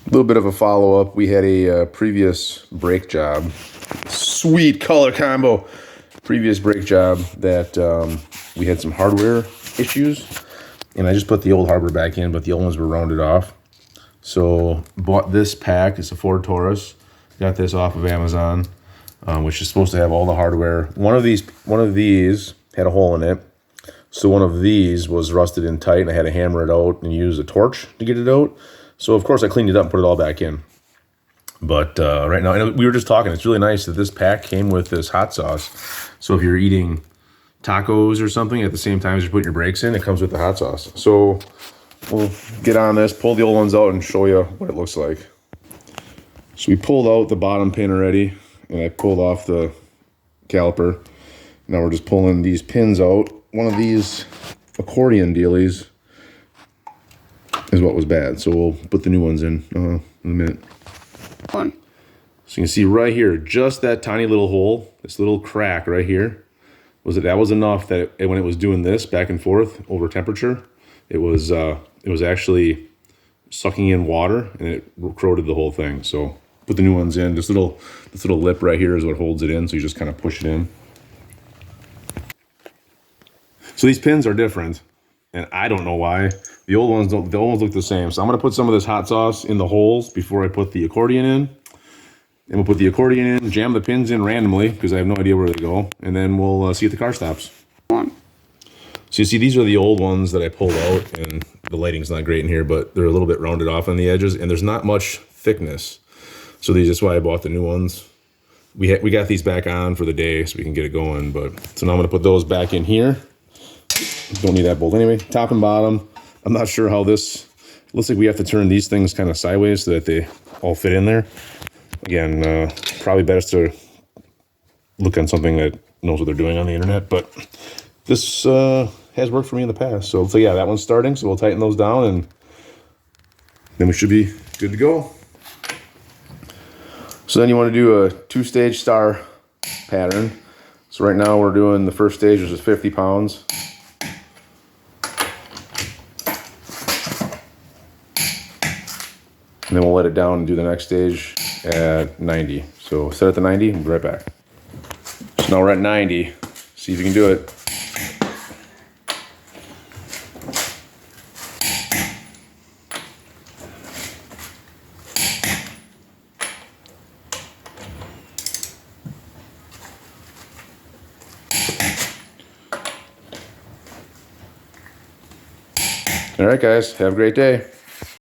A little bit of a follow-up. We had a previous brake job. Sweet color combo. Previous brake job that we had some hardware issues. And I just put the old hardware back in, but the old ones were rounded off. So bought this pack. It's a Ford Taurus. Got this off of Amazon, which is supposed to have all the hardware. One of these had a hole in it. So one of these was rusted in tight, and I had to hammer it out and use a torch to get it out. So, of course, I cleaned it up and put it all back in. But right now, and we were just talking, it's really nice that this pack came with this hot sauce. So if you're eating tacos or something at the same time as you're putting your brakes in, it comes with the hot sauce. So we'll get on this, pull the old ones out, and show you what it looks like. So we pulled out the bottom pin already, and I pulled off the caliper. Now we're just pulling these pins out. One of these accordion dealies is what was bad, so we'll put the new ones in a minute. So you can see right here, just that tiny little hole, this little crack right here, that was enough that when it was doing this back and forth over temperature, it was actually sucking in water, and it corroded the whole thing. So put the new ones in. This little lip right here is what holds it in, so you just kind of push it in. So these pins are different, and I don't know why. The old ones look the same. So I'm gonna put some of this hot sauce in the holes before I put the accordion in. And we'll put the accordion in, jam the pins in randomly because I have no idea where they go, and then we'll see if the car stops. So you see, these are the old ones that I pulled out, and the lighting's not great in here, but they're a little bit rounded off on the edges, and there's not much thickness. So that's why I bought the new ones. We got these back on for the day so we can get it going. But so now I'm gonna put those back in here. Don't need that bolt anyway. Top and bottom. I'm not sure how this looks like. We have to turn these things kind of sideways so that they all fit in there. Again, probably best to look on something that knows what they're doing on the internet, but this has worked for me in the past. So yeah, that one's starting, so we'll tighten those down, and then we should be good to go. So then you want to do a 2-stage star pattern. So right now we're doing the first stage, which is 50 pounds. And then we'll let it down and do the next stage at 90. So set it to 90, we'll be right back. So now we're at 90. See if you can do it. All right, guys, have a great day.